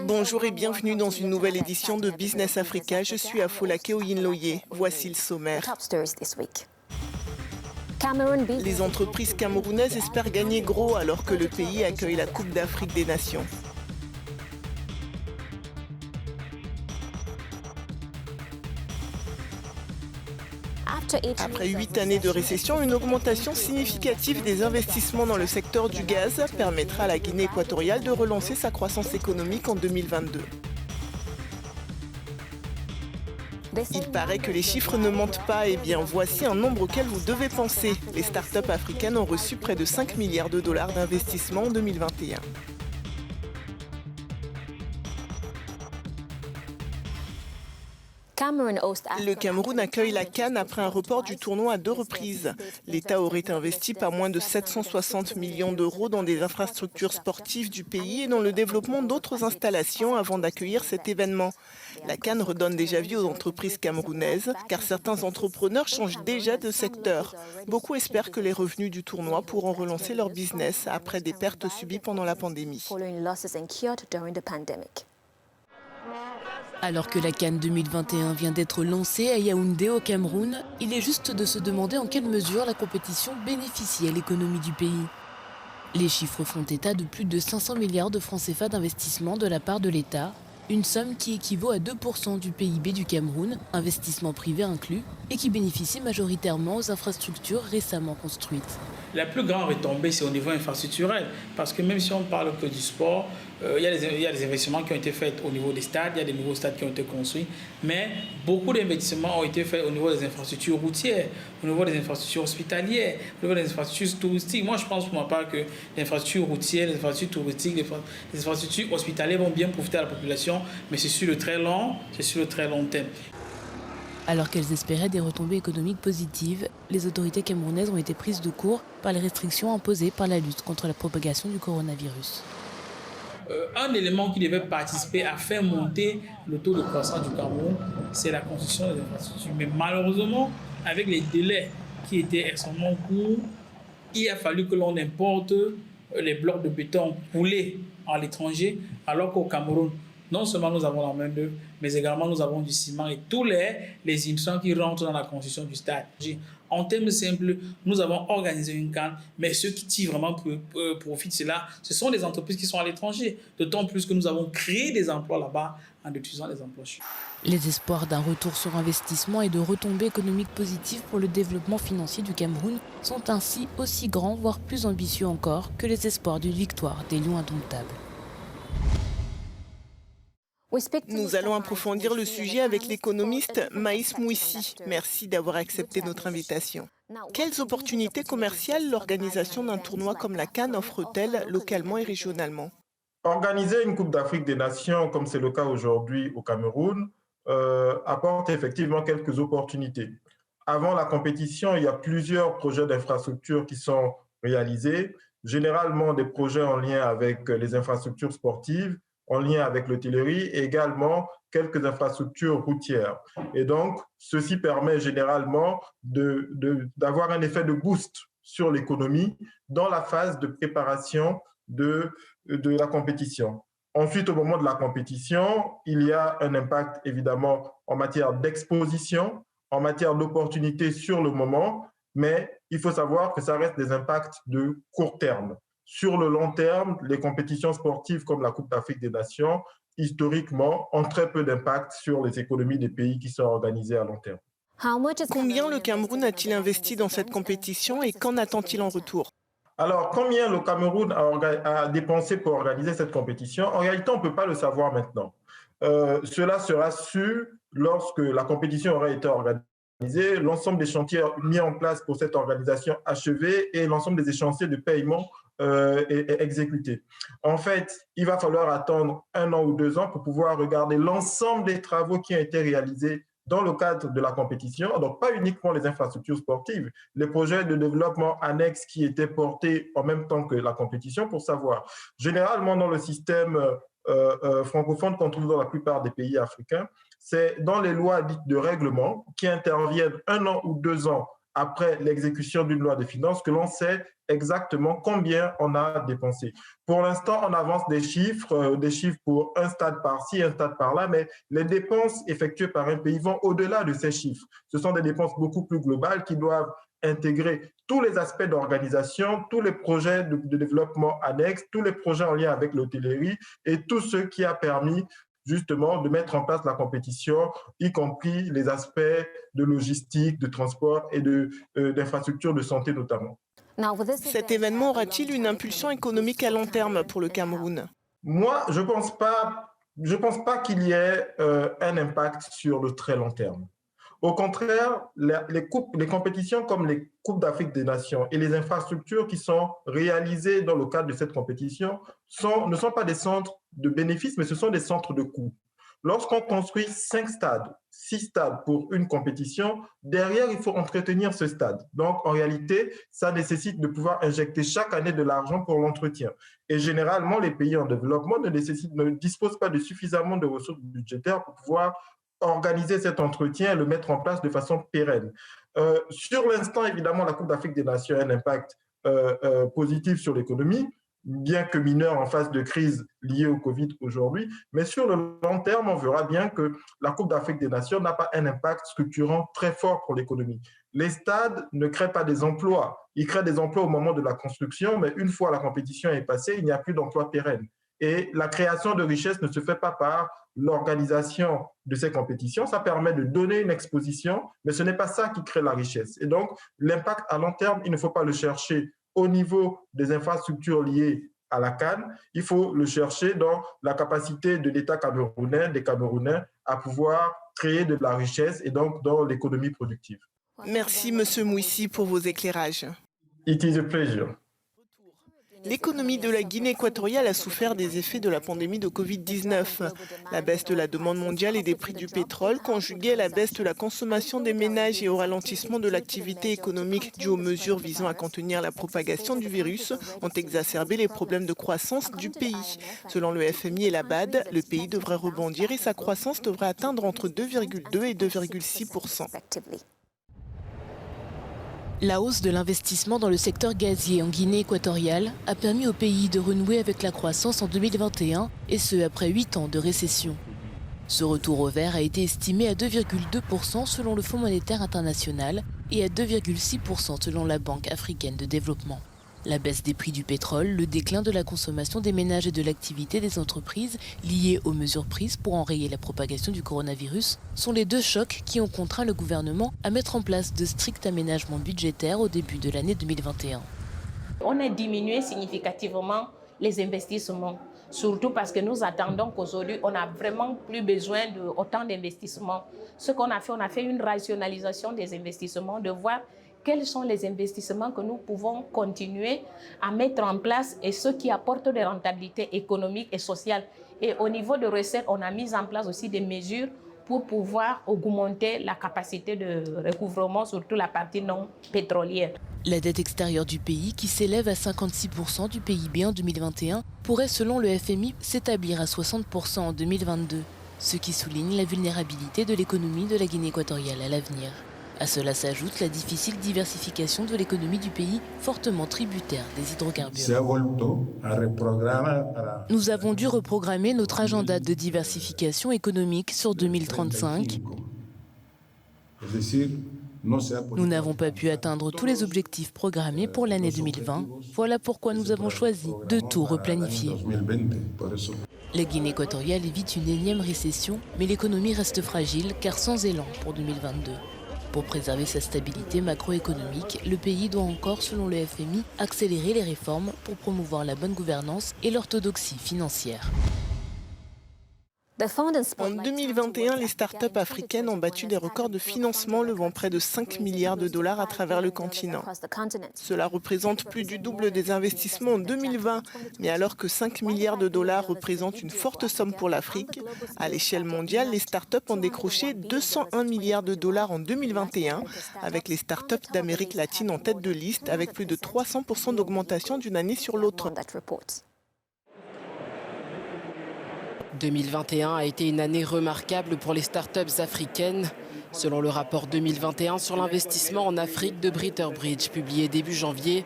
Bonjour et bienvenue dans une nouvelle édition de Business Africa. Je suis Afolake Oyinloye. Voici le sommaire. Les entreprises camerounaises espèrent gagner gros alors que le pays accueille la Coupe d'Afrique des Nations. Après 8 années de récession, une augmentation significative des investissements dans le secteur du gaz permettra à la Guinée équatoriale de relancer sa croissance économique en 2022. Il paraît que les chiffres ne mentent pas. Eh bien, voici un nombre auquel vous devez penser. Les startups africaines ont reçu près de 5 milliards de dollars d'investissement en 2021. Le Cameroun accueille la CAN après un report du tournoi à 2 reprises. L'État aurait investi pas moins de 760 millions d'euros dans des infrastructures sportives du pays et dans le développement d'autres installations avant d'accueillir cet événement. La CAN redonne déjà vie aux entreprises camerounaises, car certains entrepreneurs changent déjà de secteur. Beaucoup espèrent que les revenus du tournoi pourront relancer leur business après des pertes subies pendant la pandémie. Alors que la CAN 2021 vient d'être lancée à Yaoundé au Cameroun, il est juste de se demander en quelle mesure la compétition bénéficie à l'économie du pays. Les chiffres font état de plus de 500 milliards de francs CFA d'investissement de la part de l'État, une somme qui équivaut à 2% du PIB du Cameroun, investissement privé inclus, et qui bénéficie majoritairement aux infrastructures récemment construites. La plus grande retombée, c'est au niveau infrastructurel, parce que même si on parle que du sport, il y a des investissements qui ont été faits au niveau des stades, il y a des nouveaux stades qui ont été construits, mais beaucoup d'investissements ont été faits au niveau des infrastructures routières, au niveau des infrastructures hospitalières, au niveau des infrastructures touristiques. Moi, je pense pour ma part que les infrastructures routières, les infrastructures touristiques, les infrastructures hospitalières vont bien profiter à la population, mais c'est sur le très long terme. Alors qu'elles espéraient des retombées économiques positives, les autorités camerounaises ont été prises de court par les restrictions imposées par la lutte contre la propagation du coronavirus. Un élément qui devait participer à faire monter le taux de croissance du Cameroun, c'est la construction des infrastructures. Mais malheureusement, avec les délais qui étaient extrêmement courts, il a fallu que l'on importe les blocs de béton coulés à l'étranger, alors qu'au Cameroun, non seulement nous avons la main-d'œuvre, mais également nous avons du ciment et tous les intrants qui rentrent dans la construction du stade. En termes simples, nous avons organisé une CAN, mais ceux qui tirent vraiment profit de cela, ce sont les entreprises qui sont à l'étranger. D'autant plus que nous avons créé des emplois là-bas en utilisant les emplois chinois. Les espoirs d'un retour sur investissement et de retombées économiques positives pour le développement financier du Cameroun sont ainsi aussi grands, voire plus ambitieux encore, que les espoirs d'une victoire des Lions indomptables. Nous allons approfondir le sujet avec l'économiste Maïs Mouissi. Merci d'avoir accepté notre invitation. Quelles opportunités commerciales l'organisation d'un tournoi comme la CAN offre-t-elle localement et régionalement ? Organiser une Coupe d'Afrique des Nations, comme c'est le cas aujourd'hui au Cameroun, apporte effectivement quelques opportunités. Avant la compétition, il y a plusieurs projets d'infrastructures qui sont réalisés, généralement des projets en lien avec les infrastructures sportives, en lien avec l'hôtellerie et également quelques infrastructures routières. Et donc, ceci permet généralement d'avoir un effet de boost sur l'économie dans la phase de préparation de la compétition. Ensuite, au moment de la compétition, il y a un impact évidemment en matière d'exposition, en matière d'opportunités sur le moment, mais il faut savoir que ça reste des impacts de court terme. Sur le long terme, les compétitions sportives comme la Coupe d'Afrique des Nations, historiquement, ont très peu d'impact sur les économies des pays qui sont organisés à long terme. Combien le Cameroun a-t-il investi dans cette compétition et qu'en attend-il en retour ? Alors, combien le Cameroun a dépensé pour organiser cette compétition? En réalité, on ne peut pas le savoir maintenant. Cela sera su lorsque la compétition aura été organisée, l'ensemble des chantiers mis en place pour cette organisation achevés et l'ensemble des échéanciers de paiement est exécuté. En fait, il va falloir attendre 1 an ou 2 ans pour pouvoir regarder l'ensemble des travaux qui ont été réalisés dans le cadre de la compétition, donc pas uniquement les infrastructures sportives, les projets de développement annexes qui étaient portés en même temps que la compétition pour savoir. Généralement, dans le système francophone qu'on trouve dans la plupart des pays africains, c'est dans les lois dites de règlement qui interviennent 1 an ou 2 ans après l'exécution d'une loi de finances, que l'on sait exactement combien on a dépensé. Pour l'instant, on avance des chiffres pour un stade par-ci, un stade par-là, mais les dépenses effectuées par un pays vont au-delà de ces chiffres. Ce sont des dépenses beaucoup plus globales qui doivent intégrer tous les aspects d'organisation, tous les projets de développement annexes, tous les projets en lien avec l'hôtellerie et tout ce qui a permis justement de mettre en place la compétition, y compris les aspects de logistique, de transport et d'infrastructures de santé notamment. Cet événement aura-t-il une impulsion économique à long terme pour le Cameroun? Moi, je pense pas qu'il y ait un impact sur le très long terme. Au contraire, les compétitions comme les Coupes d'Afrique des Nations et les infrastructures qui sont réalisées dans le cadre de cette compétition ne sont pas des centres de bénéfices, mais ce sont des centres de coûts. Lorsqu'on construit 5 stades, 6 stades pour une compétition, derrière, il faut entretenir ce stade. Donc, en réalité, ça nécessite de pouvoir injecter chaque année de l'argent pour l'entretien. Et généralement, les pays en développement ne disposent pas de suffisamment de ressources budgétaires pour pouvoir organiser cet entretien et le mettre en place de façon pérenne. Sur l'instant, évidemment, la Coupe d'Afrique des Nations a un impact positif sur l'économie, bien que mineur en phase de crise liée au Covid aujourd'hui. Mais sur le long terme, on verra bien que la Coupe d'Afrique des Nations n'a pas un impact structurant très fort pour l'économie. Les stades ne créent pas des emplois. Ils créent des emplois au moment de la construction, mais une fois la compétition est passée, il n'y a plus d'emplois pérennes. Et la création de richesse ne se fait pas par l'organisation de ces compétitions. Ça permet de donner une exposition, mais ce n'est pas ça qui crée la richesse. Et donc, l'impact à long terme, il ne faut pas le chercher au niveau des infrastructures liées à la CAN. Il faut le chercher dans la capacité de l'État camerounais, des Camerounais, à pouvoir créer de la richesse et donc dans l'économie productive. Merci, Monsieur Mouissi, pour vos éclairages. It is a pleasure. L'économie de la Guinée équatoriale a souffert des effets de la pandémie de Covid-19. La baisse de la demande mondiale et des prix du pétrole, conjuguée à la baisse de la consommation des ménages et au ralentissement de l'activité économique due aux mesures visant à contenir la propagation du virus, ont exacerbé les problèmes de croissance du pays. Selon le FMI et la BAD, le pays devrait rebondir et sa croissance devrait atteindre entre 2,2 et 2,6%. La hausse de l'investissement dans le secteur gazier en Guinée équatoriale a permis au pays de renouer avec la croissance en 2021, et ce après 8 ans de récession. Ce retour au vert a été estimé à 2,2% selon le Fonds monétaire international et à 2,6% selon la Banque africaine de développement. La baisse des prix du pétrole, le déclin de la consommation des ménages et de l'activité des entreprises liées aux mesures prises pour enrayer la propagation du coronavirus sont les deux chocs qui ont contraint le gouvernement à mettre en place de stricts aménagements budgétaires au début de l'année 2021. On a diminué significativement les investissements, surtout parce que nous attendons qu'aujourd'hui, on n'a vraiment plus besoin d'autant d'investissements. Ce qu'on a fait une rationalisation des investissements, de voir quels sont les investissements que nous pouvons continuer à mettre en place et ceux qui apportent des rentabilités économiques et sociales. Et au niveau de recettes, on a mis en place aussi des mesures pour pouvoir augmenter la capacité de recouvrement, surtout la partie non pétrolière. La dette extérieure du pays, qui s'élève à 56% du PIB en 2021, pourrait, selon le FMI, s'établir à 60% en 2022, ce qui souligne la vulnérabilité de l'économie de la Guinée équatoriale à l'avenir. À cela s'ajoute la difficile diversification de l'économie du pays, fortement tributaire des hydrocarbures. Nous avons dû reprogrammer notre agenda de diversification économique sur 2035. Nous n'avons pas pu atteindre tous les objectifs programmés pour l'année 2020. Voilà pourquoi nous avons choisi de tout replanifier. La Guinée équatoriale évite une énième récession, mais l'économie reste fragile car sans élan pour 2022. Pour préserver sa stabilité macroéconomique, le pays doit encore, selon le FMI, accélérer les réformes pour promouvoir la bonne gouvernance et l'orthodoxie financière. En 2021, les startups africaines ont battu des records de financement levant près de 5 milliards de dollars à travers le continent. Cela représente plus du double des investissements en 2020. Mais alors que 5 milliards de dollars représentent une forte somme pour l'Afrique, à l'échelle mondiale, les startups ont décroché 201 milliards de dollars en 2021, avec les startups d'Amérique latine en tête de liste, avec plus de 300% d'augmentation d'une année sur l'autre. 2021 a été une année remarquable pour les startups africaines. Selon le rapport 2021 sur l'investissement en Afrique de Britterbridge, publié début janvier,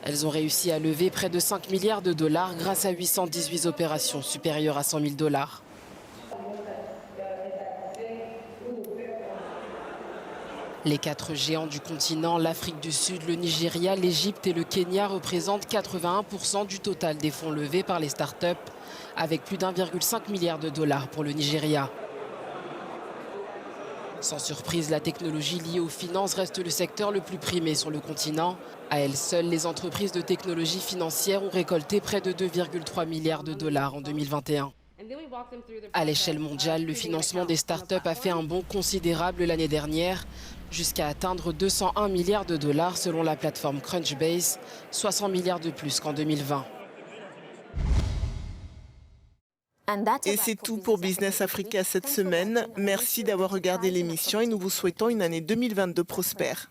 elles ont réussi à lever près de 5 milliards de dollars grâce à 818 opérations supérieures à 100 000 dollars. Les 4 géants du continent, l'Afrique du Sud, le Nigeria, l'Égypte et le Kenya représentent 81% du total des fonds levés par les startups, avec plus d'1,5 milliard de dollars pour le Nigeria. Sans surprise, la technologie liée aux finances reste le secteur le plus primé sur le continent. À elles seules, les entreprises de technologie financière ont récolté près de 2,3 milliards de dollars en 2021. À l'échelle mondiale, le financement des startups a fait un bond considérable l'année dernière, jusqu'à atteindre 201 milliards de dollars selon la plateforme Crunchbase, 60 milliards de plus qu'en 2020. Et c'est tout pour Business Africa cette semaine. Merci d'avoir regardé l'émission et nous vous souhaitons une année 2022 prospère.